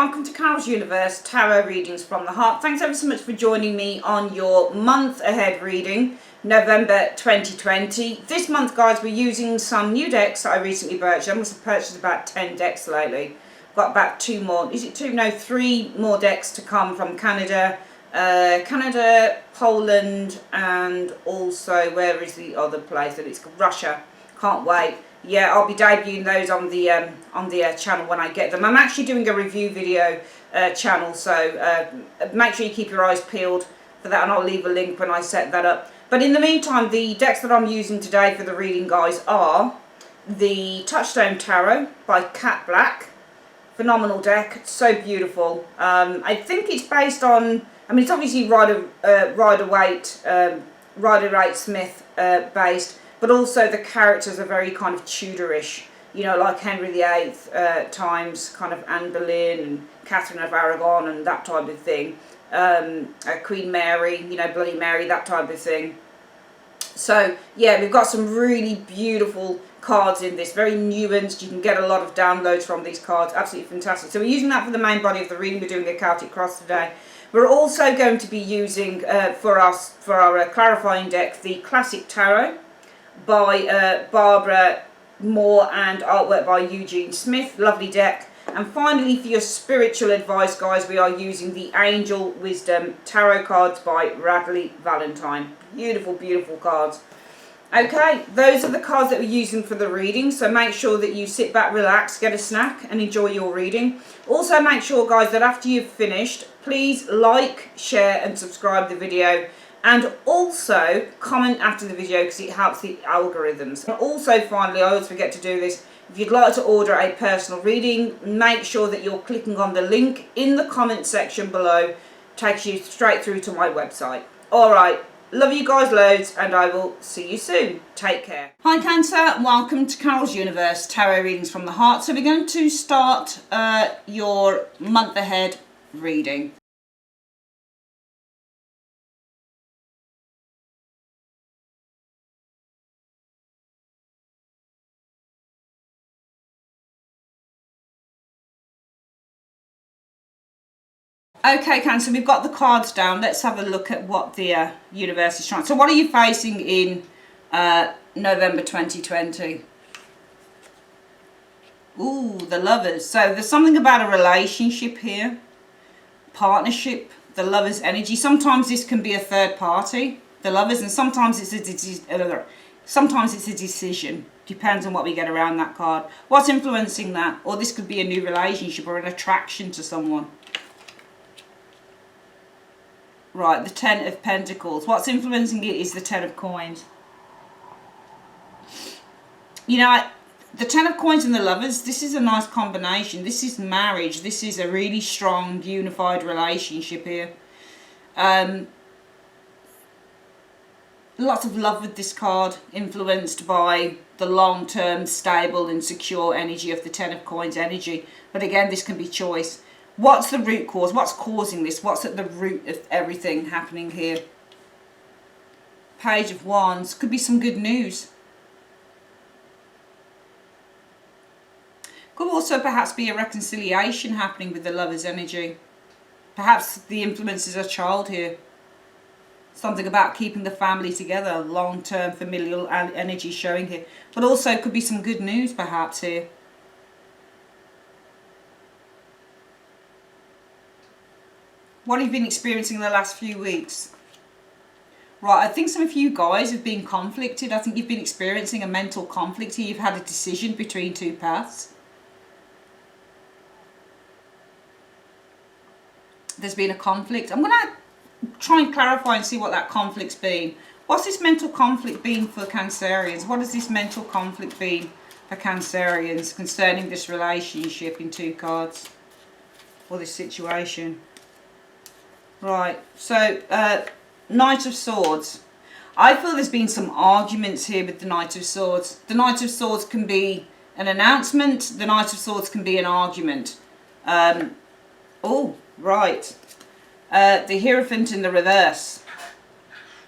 welcome to Carol's Universe Tarot Readings from the Heart. Thanks ever so much for joining me on your month ahead reading, November 2020. This month, guys, we're using some new decks that I recently purchased. I must have purchased about 10 decks lately. Got about 2 more, is it 2? No, 3 more decks to come from Canada, Poland, and also, where is the other place? And it's Russia. Can't wait. Yeah, I'll be debuting those on the channel when I get them. I'm actually doing a review video channel, so make sure you keep your eyes peeled for that, and I'll leave a link when I set that up. But in the meantime, the decks that I'm using today for the reading, guys, are the Touchstone Tarot by Cat Black. Phenomenal deck, so beautiful. I think it's based on, I mean, it's obviously Rider-Waite-Smith based, but also the characters are very kind of Tudorish, you know, like Henry VIII times, kind of Anne Boleyn and Catherine of Aragon and that type of thing. Queen Mary, you know, Bloody Mary, that type of thing. So, yeah, we've got some really beautiful cards in this, very nuanced. You can get a lot of downloads from these cards, absolutely fantastic. So we're using that for the main body of the reading. We're doing a Celtic Cross today. We're also going to be using, for our clarifying deck, the Classic Tarot by Barbara Moore and artwork by Eugene Smith. Lovely deck. And finally, for your spiritual advice, guys, we are using the Angel Wisdom Tarot cards by Radley Valentine. Beautiful, beautiful cards. Okay, those are the cards that we're using for the reading, so make sure that you sit back, relax, get a snack and enjoy your reading. Also make sure, guys, that after you've finished, please like, share and subscribe the video, and also comment after the video because it helps the algorithms. And also, finally, I always forget to do this, if you'd like to order a personal reading, make sure that you're clicking on the link in the comment section below. It takes you straight through to my website. Alright, love you guys loads, and I will see you soon. Take care. Hi Cancer, welcome to Carol's Universe Tarot Readings from the Heart. So we're going to start your month ahead reading. Okay, Cancer, we've got the cards down. Let's have a look at what the universe is trying. So what are you facing in November 2020? Ooh, the Lovers. So there's something about a relationship here. Partnership, the Lovers energy. Sometimes this can be a third party, the Lovers, and sometimes it's a decision. Depends on what we get around that card. What's influencing that? Or this could be a new relationship or an attraction to someone. Right, the Ten of Pentacles. What's influencing it is the Ten of Coins. You know, the Ten of Coins and the Lovers, this is a nice combination. This is marriage. This is a really strong, unified relationship here. Lots of love with this card, influenced by the long-term, stable and secure energy of the Ten of Coins energy. But again, this can be choice. What's the root cause? What's causing this? What's at the root of everything happening here? Page of Wands. Could be some good news. Could also perhaps be a reconciliation happening with the Lover's energy. Perhaps the influence is a child here. Something about keeping the family together. Long-term familial energy showing here. But also could be some good news perhaps here. What have you been experiencing in the last few weeks? Right, I think some of you guys have been conflicted. I think you've been experiencing a mental conflict here. You've had a decision between two paths. There's been a conflict. I'm going to try and clarify and see what that conflict's been. What's this mental conflict been for Cancerians? What has this mental conflict been for Cancerians concerning this relationship in 2 cards? Or this situation? Right, so Knight of Swords. I feel there's been some arguments here with the Knight of Swords. The Knight of Swords can be an announcement. The Knight of Swords can be an argument. Oh, right. The Hierophant in the reverse.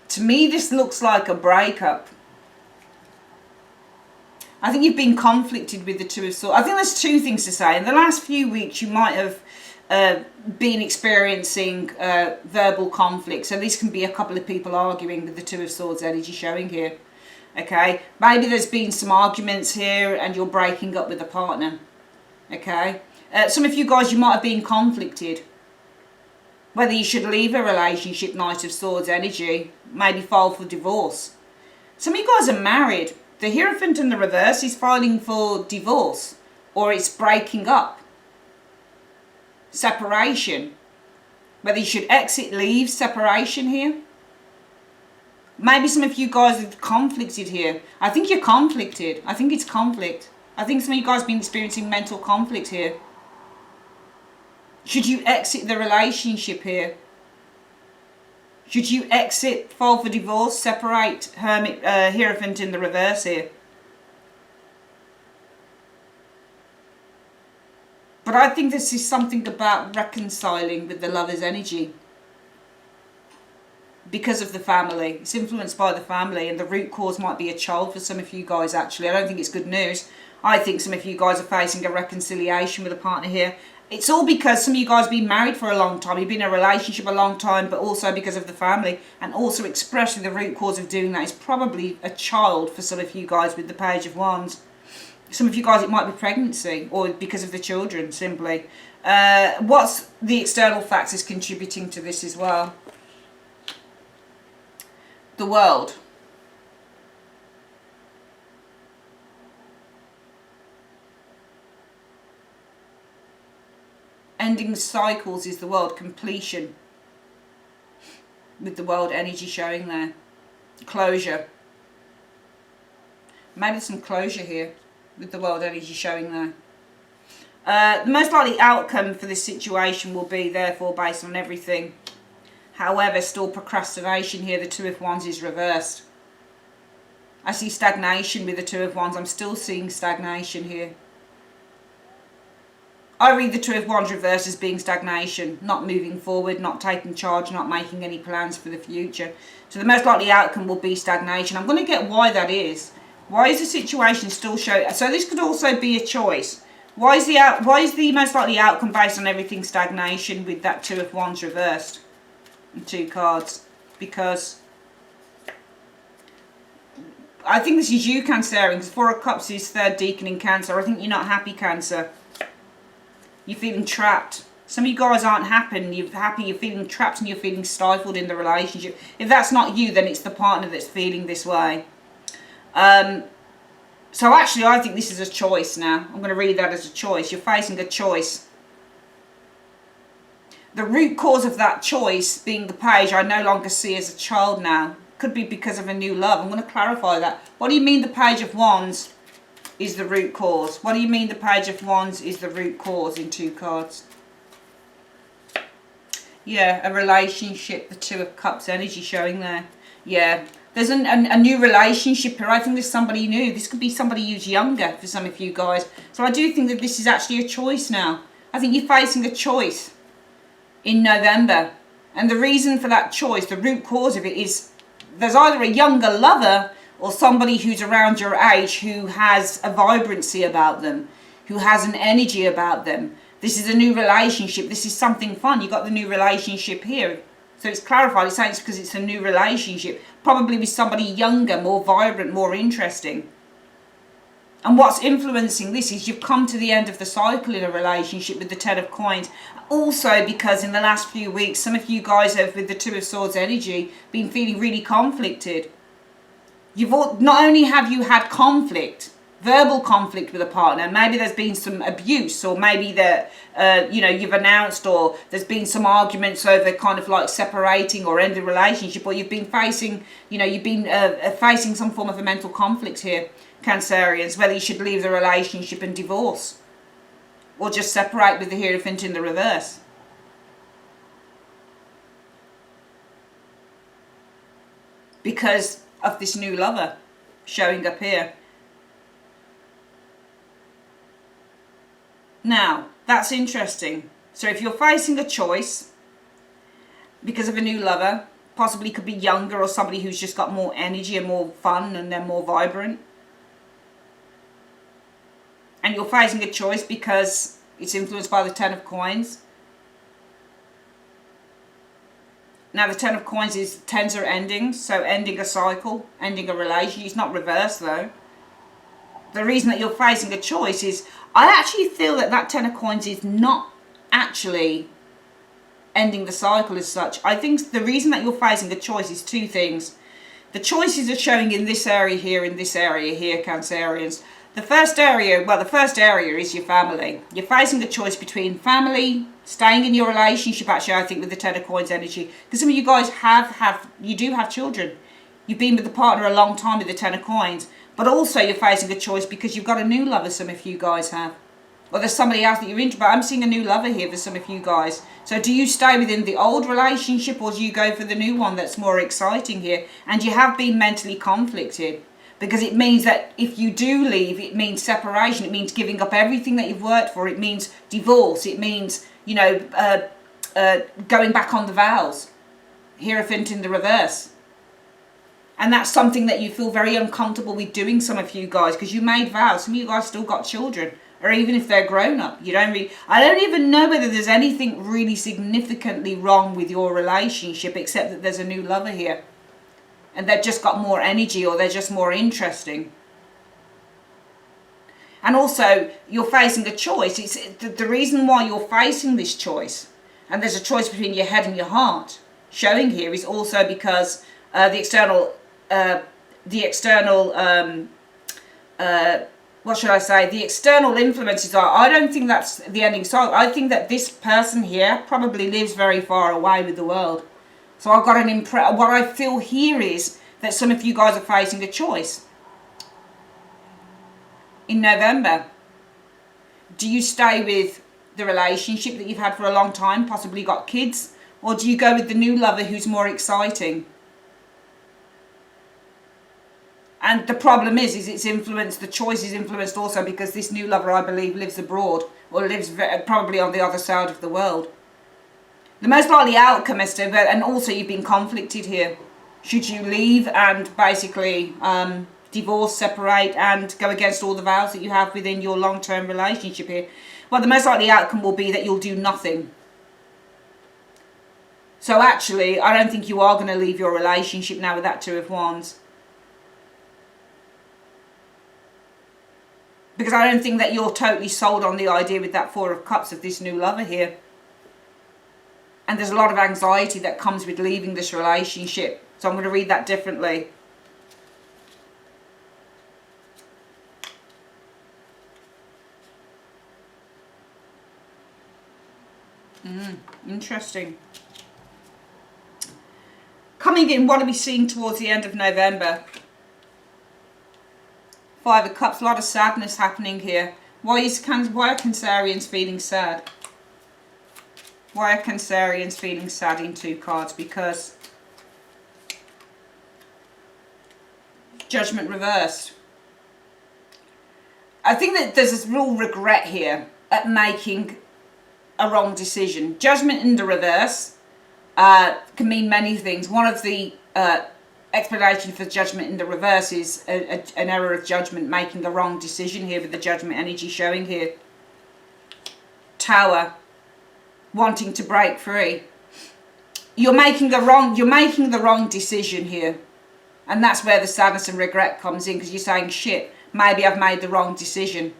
To me, this looks like a breakup. I think you've been conflicted with the Two of Swords. I think there's 2 things to say. In the last few weeks, you might have been experiencing verbal conflict. So this can be a couple of people arguing with the Two of Swords energy showing here. Okay, maybe there's been some arguments here and you're breaking up with a partner. Okay, some of you guys, you might have been conflicted. Whether you should leave a relationship, Knight of Swords energy, maybe file for divorce. Some of you guys are married. The Hierophant in the reverse is filing for divorce, or it's breaking up. Separation. Whether you should exit, leave, separation here. Maybe some of you guys have conflicted here. I think you're conflicted. I think it's conflict. I think some of you guys have been experiencing mental conflict here. Should you exit the relationship here? Should you exit, file for divorce, separate, Hermit, Hierophant in the reverse here? But I think this is something about reconciling with the Lover's energy. Because of the family. It's influenced by the family, and the root cause might be a child for some of you guys actually. I don't think it's good news. I think some of you guys are facing a reconciliation with a partner here. It's all because some of you guys have been married for a long time. You've been in a relationship a long time, but also because of the family. And also expressing the root cause of doing that is probably a child for some of you guys with the Page of Wands. Some of you guys, it might be pregnancy or because of the children, simply. What's the external factors contributing to this as well? The World. Ending cycles is the World. Completion. With the World energy showing there. Closure. Maybe some closure here. With the World energy showing there. The most likely outcome for this situation will be, therefore, based on everything. However, still procrastination here. The Two of Wands is reversed. I see stagnation with the Two of Wands. I'm still seeing stagnation here. I read the Two of Wands reverse as being stagnation, not moving forward, not taking charge, not making any plans for the future. So the most likely outcome will be stagnation. I'm going to get why that is. Why is the situation still showing? So this could also be a choice. Why is the most likely outcome based on everything stagnation with that Two of Wands reversed? And 2 cards. Because I think this is you, Cancerian, because 4 of Cups is 3rd Deacon in Cancer. I think you're not happy, Cancer. You're feeling trapped. Some of you guys aren't happy, you're feeling trapped and you're feeling stifled in the relationship. If that's not you, then it's the partner that's feeling this way. So actually, I think this is a choice now. I'm going to read that as a choice. You're facing a choice. The root cause of that choice being the Page, I no longer see as a child now. Could be because of a new love. I'm going to clarify that. What do you mean the Page of Wands is the root cause? What do you mean the Page of Wands is the root cause in 2 cards? Yeah, a relationship, the 2 of Cups energy showing there. Yeah, there's a new relationship here. I think there's somebody new. This could be somebody who's younger for some of you guys. So I do think that this is actually a choice now. I think you're facing a choice in November. And the reason for that choice, the root cause of it is there's either a younger lover or somebody who's around your age who has a vibrancy about them, who has an energy about them. This is a new relationship. This is something fun. You got the new relationship here. So it's clarified. It's saying it's because it's a new relationship. Probably with somebody younger, more vibrant, more interesting. And what's influencing this is you've come to the end of the cycle in a relationship with the 10 of Coins. Also because in the last few weeks, some of you guys have, with the 2 of Swords energy, been feeling really conflicted. Not only have you had conflict, verbal conflict with a partner, maybe there's been some abuse, or maybe that you've announced, or there's been some arguments over kind of like separating or ending relationship, or you've been facing, facing some form of a mental conflict here, Cancerians, whether you should leave the relationship and divorce, or just separate with the Hierophant in the reverse. Because of this new lover showing up here. Now, that's interesting. So if you're facing a choice because of a new lover, possibly could be younger or somebody who's just got more energy and more fun and they're more vibrant. And you're facing a choice because it's influenced by the 10 of Coins. Now the Ten of Coins is, tens are endings, so ending a cycle, ending a relationship. It's not reversed though. The reason that you're facing a choice is, I actually feel that that Ten of Coins is not actually ending the cycle as such. I think the reason that you're facing a choice is two things. The choices are showing in this area here, in this area here, Cancerians. The first area is your family. You're facing a choice between family, staying in your relationship, actually, I think, with the Ten of Coins energy. Because some of you guys you do have children. You've been with the partner a long time with the Ten of Coins. But also you're facing a choice because you've got a new lover, some of you guys have. Or there's somebody else that you're into, but I'm seeing a new lover here for some of you guys. So do you stay within the old relationship, or do you go for the new one that's more exciting here? And you have been mentally conflicted, because it means that if you do leave, it means separation, it means giving up everything that you've worked for, it means divorce, it means, you know, going back on the vows. Hierophant in the reverse. And that's something that you feel very uncomfortable with doing, some of you guys, because you made vows. Some of you guys still got children, or even if they're grown up, you don't really, I don't even know whether there's anything really significantly wrong with your relationship, except that there's a new lover here. And they've just got more energy, or they're just more interesting. And also, you're facing a choice. It's the reason why you're facing this choice, and there's a choice between your head and your heart, showing here, is also because the external, what should I say, the external influences are, I don't think that's the ending song. I think that this person here probably lives very far away with the world. So I've got an what I feel here is that some of you guys are facing a choice. In November, do you stay with the relationship that you've had for a long time, possibly got kids, or do you go with the new lover who's more exciting? And the problem is it's influenced, the choice is influenced also because this new lover, I believe, lives abroad, or lives probably on the other side of the world. The most likely outcome is to, and also you've been conflicted here. Should you leave and basically divorce, separate, and go against all the vows that you have within your long-term relationship here? Well, the most likely outcome will be that you'll do nothing. So actually, I don't think you are going to leave your relationship now with that Two of Wands. Because I don't think that you're totally sold on the idea with that Four of Cups of this new lover here. And there's a lot of anxiety that comes with leaving this relationship. So I'm going to read that differently. Interesting. Coming in, what are we seeing towards the end of November? Five of Cups, a lot of sadness happening here. Why are Cancerians feeling sad? Why are Cancerians feeling sad in two cards? Because Judgment reversed. I think that there's this real regret here at making a wrong decision. Judgment in the reverse can mean many things. One of the explanation for Judgment in the reverse is an error of judgment, making a wrong decision here with the Judgment energy showing here. Tower, wanting to break free. You're making the wrong decision here, and that's where the sadness and regret comes in, because you're saying, shit, maybe I've made the wrong decision.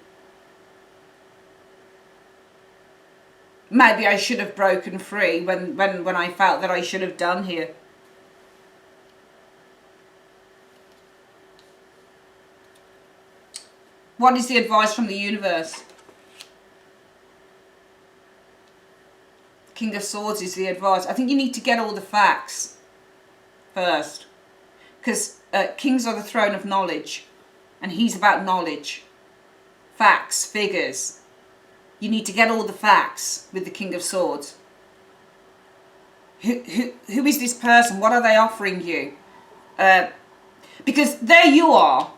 Maybe I should have broken free when I felt that I should have done here. What is the advice from the universe? King of Swords is the advice. I think you need to get all the facts first. Because kings are the throne of knowledge. And he's about knowledge. Facts, figures. You need to get all the facts with the King of Swords. Who is this person? What are they offering you? Because there you are,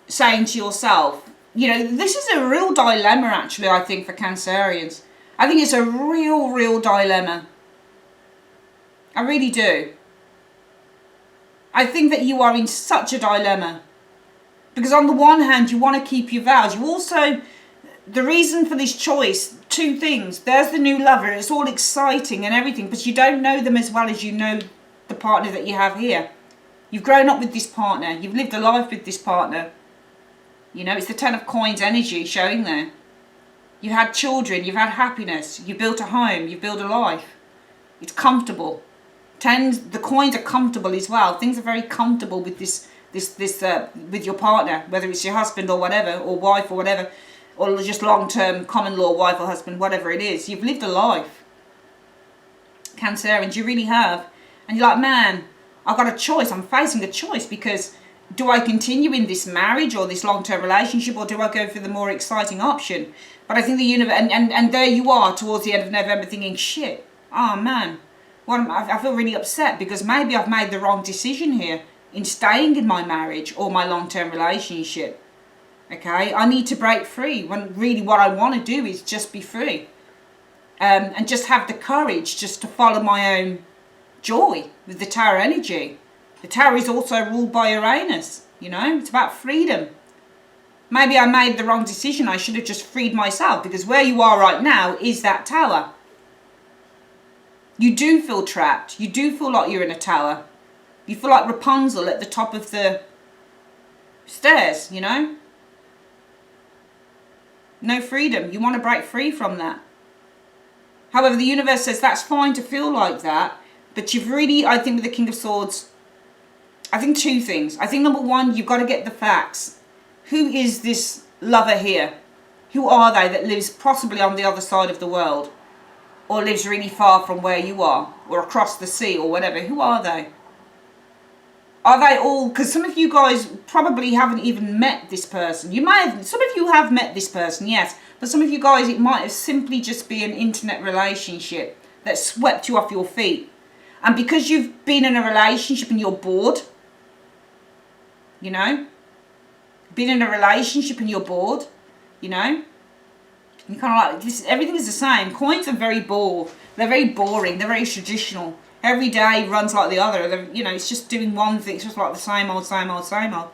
saying to yourself, you know, this is a real dilemma actually, I think, for Cancerians. I think it's a real dilemma. I really do. I think that you are in such a dilemma. Because on the one hand, you want to keep your vows. You also, the reason for this choice, two things. There's the new lover. It's all exciting and everything, but you don't know them as well as you know the partner that you have here. You've grown up with this partner. You've lived a life with this partner. You know, it's the Ten of Coins energy showing there. You had children. You've had happiness. You built a home. You built a life. It's comfortable. The coins are comfortable as well. Things are very comfortable with this with your partner, whether it's your husband or whatever, or wife or whatever, or just long-term common law wife or husband, whatever it is. You've lived a life, Cancerians, you really have. And you're like, man, I've got a choice. I'm facing a choice, because do I continue in this marriage or this long-term relationship, or do I go for the more exciting option? But I think the universe, and there you are towards the end of November thinking, shit, oh man, I feel really upset because maybe I've made the wrong decision here in staying in my marriage or my long-term relationship. Okay, I need to break free, when really what I want to do is just be free. And just have the courage just to follow my own joy with the Tower energy. The Tower is also ruled by Uranus, you know, it's about freedom. Maybe I made the wrong decision. I should have just freed myself, because where you are right now is that Tower. You do feel trapped. You do feel like you're in a tower. You feel like Rapunzel at the top of the stairs, you know? No freedom. You want to break free from that. However, the universe says that's fine to feel like that, but you've really, I think with the King of Swords, I think two things. I think number one, you've got to get the facts. Who is this lover here? Who are they that lives possibly on the other side of the world? Or lives really far from where you are, or across the sea, or whatever. Who are they? Are they all, because some of you guys probably haven't even met this person. You may have, some of you have met this person, yes. But some of you guys, it might have simply just been an internet relationship that swept you off your feet. And because you've been in a relationship and you're bored, you know, been in a relationship and you're bored, you know, you kind of like, this, everything is the same. Coins are very they're very boring, they're very traditional. Every day runs like the other. They're, you know, it's just doing one thing. It's just like the same old, same old, same old.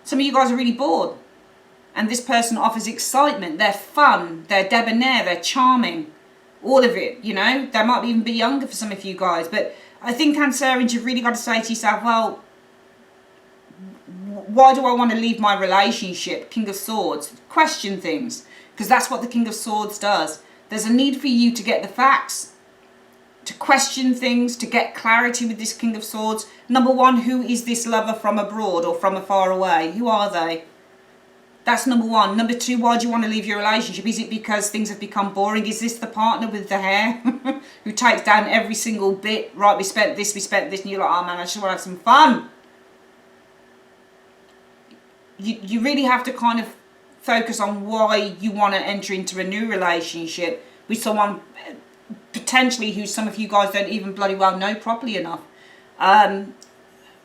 Some of you guys are really bored. And this person offers excitement. They're fun. They're debonair. They're charming. All of it, you know. They might even be younger for some of you guys. But I think, Cancerians, you've really got to say to yourself, well, why do I want to leave my relationship? King of Swords. Question things. Because that's what the King of Swords does. There's a need for you to get the facts, to question things, to get clarity with this King of Swords. Number one, who is this lover from abroad or from afar away? Who are they? That's number one. Number two, why do you want to leave your relationship? Is it because things have become boring? Is this the partner with the hair who takes down every single bit? Right, we spent this, and you're like, oh man, I just want to have some fun. You really have to kind of focus on why you want to enter into a new relationship with someone potentially who some of you guys don't even bloody well know properly enough.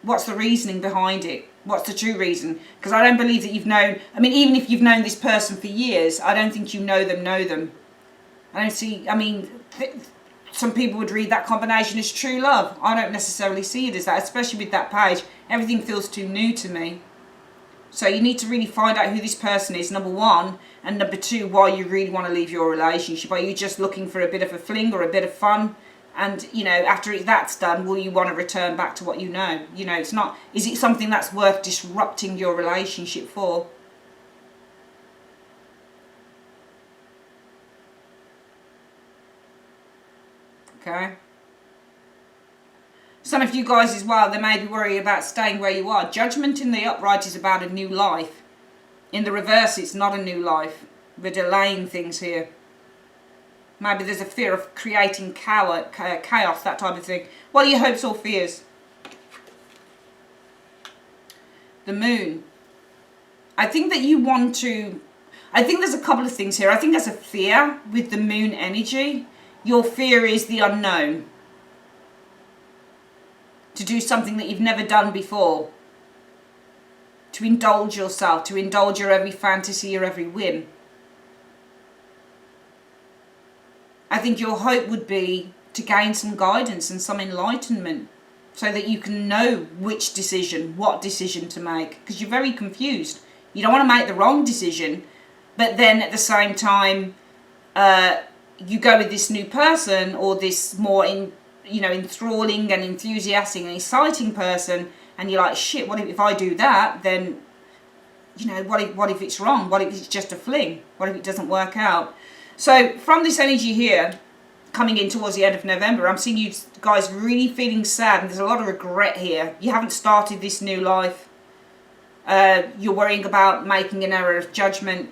What's the reasoning behind it? What's the true reason? Because I don't believe that you've known, I mean, even if you've known this person for years, I don't think you know them. I don't see, I mean, some people would read that combination as true love. I don't necessarily see it as that, especially with that page. Everything feels too new to me. So you need to really find out who this person is, number one, and number two, why you really want to leave your relationship. Are you just looking for a bit of a fling or a bit of fun? And, you know, after that's done, will you want to return back to what you know? You know, it's not, is it something that's worth disrupting your relationship for? Okay. Some of you guys as well, they may be worried about staying where you are. Judgment in the upright is about a new life. In the reverse, it's not a new life. We're delaying things here. Maybe there's a fear of creating chaos, that type of thing. What are your hopes or fears? The Moon. I think that you want to... I think there's a couple of things here. I think there's a fear with the Moon energy. Your fear is the unknown. To do something that you've never done before. To indulge yourself, to indulge your every fantasy, your every whim. I think your hope would be to gain some guidance and some enlightenment so that you can know which decision, what decision to make. Because you're very confused. You don't want to make the wrong decision, but then at the same time, you go with this new person or this more enthralling and enthusiastic and exciting person, and you're like, shit, what if I do that? Then, what if it's wrong? What if it's just a fling? What if it doesn't work out? So from this energy here, coming in towards the end of November, I'm seeing you guys really feeling sad, and there's a lot of regret here. You haven't started this new life. You're worrying about making an error of judgment,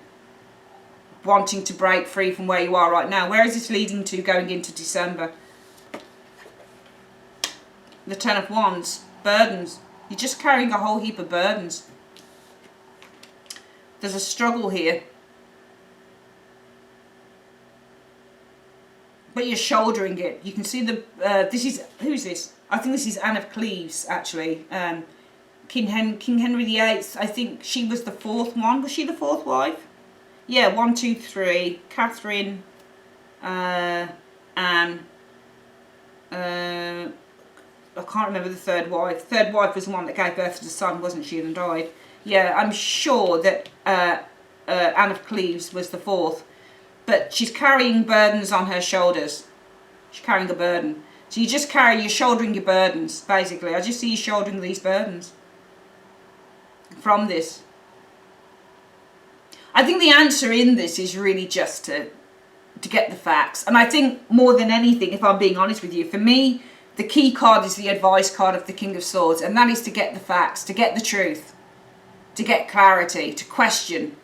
wanting to break free from where you are right now. Where is this leading to going into December? The Ten of Wands, burdens. You're just carrying a whole heap of burdens. There's a struggle here. But you're shouldering it. You can see who's this? I think this is Anne of Cleves, actually. King Henry VIII, I think she was the fourth one. Was she the fourth wife? Yeah, 1, 2, 3. Catherine, Anne. I can't remember the third wife. Third wife was the one that gave birth to the son, wasn't she, and died. Yeah, I'm sure that Anne of Cleves was the fourth. But she's carrying burdens on her shoulders. She's carrying a burden. So you're shouldering your burdens, basically. I just see you shouldering these burdens from this. I think the answer in this is really just to get the facts. And I think more than anything, if I'm being honest with you, for me, the key card is the advice card of the King of Swords. And that is to get the facts, to get the truth, to get clarity, to question.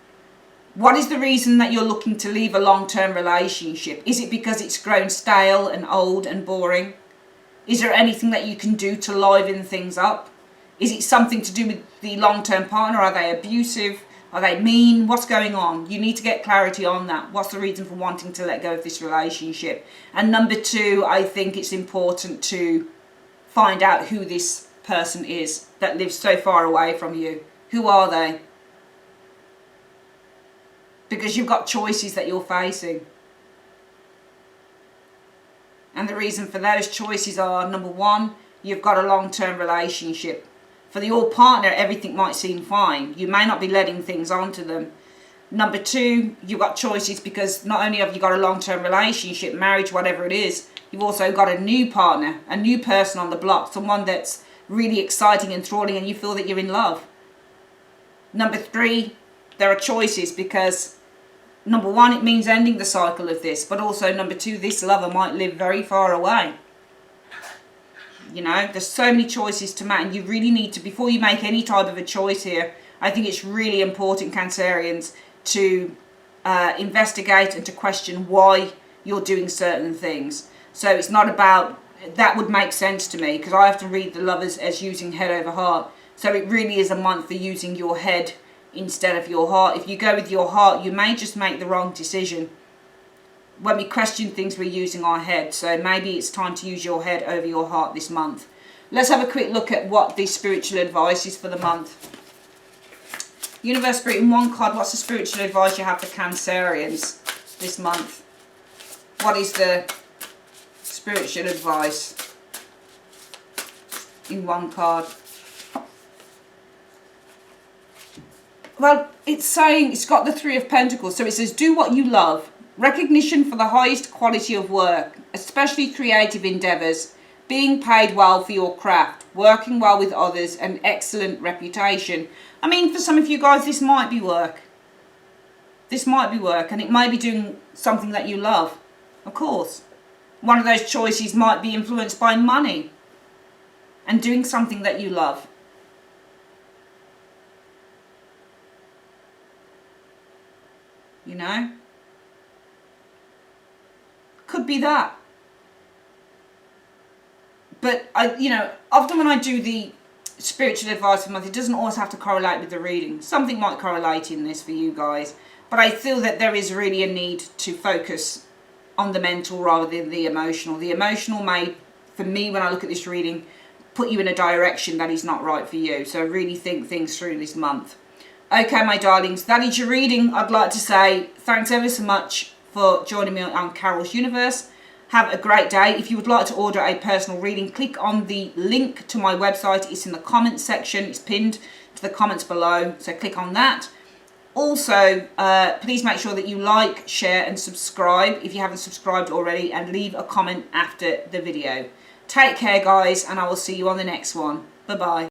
What is the reason that you're looking to leave a long-term relationship? Is it because it's grown stale and old and boring? Is there anything that you can do to liven things up? Is it something to do with the long-term partner? Are they abusive? Are they mean? What's going on? You need to get clarity on that. What's the reason for wanting to let go of this relationship? And number two, I think it's important to find out who this person is that lives so far away from you. Who are they? Because you've got choices that you're facing. And the reason for those choices are, number one, you've got a long-term relationship. For your partner, everything might seem fine. You may not be letting things onto them. Number two, you've got choices because not only have you got a long-term relationship, marriage, whatever it is, you've also got a new partner, a new person on the block, someone that's really exciting and enthralling, and you feel that you're in love. Number three, there are choices because number one, it means ending the cycle of this, but also number two, this lover might live very far away. There's so many choices to make, and you really need to, before you make any type of a choice here, I think it's really important, Cancerians, to investigate and to question why you're doing certain things. So it's not about, that would make sense to me, because I have to read the lovers as using head over heart. So it really is a month for using your head instead of your heart. If you go with your heart, you may just make the wrong decision. When we question things, we're using our head. So maybe it's time to use your head over your heart this month. Let's have a quick look at what the spiritual advice is for the month. Universe Spirit, in one card, what's the spiritual advice you have for Cancerians this month? What is the spiritual advice in one card? Well, it's saying, it's got the Three of Pentacles. So it says, do what you love. Recognition for the highest quality of work, especially creative endeavours, being paid well for your craft, working well with others, and excellent reputation. I mean, for some of you guys, this might be work. This might be work, and it might be doing something that you love, of course. One of those choices might be influenced by money and doing something that you love. Could be that. But often when I do the spiritual advice for the month, it doesn't always have to correlate with the reading. Something might correlate in this for you guys, but I feel that there is really a need to focus on the mental rather than the emotional. The emotional may, for me, when I look at this reading, put you in a direction that is not right for you. So really think things through this month. Okay, my darlings, that is your reading. I'd like to say thanks ever so much for joining me on Carol's Universe. Have a great day. If you would like to order a personal reading, click on the link to my website. It's in the comments section. It's pinned to the comments below, so click on that. Also, please make sure that you like, share and subscribe if you haven't subscribed already, and leave a comment after the video. Take care guys, and I will see you on the next one. Bye bye.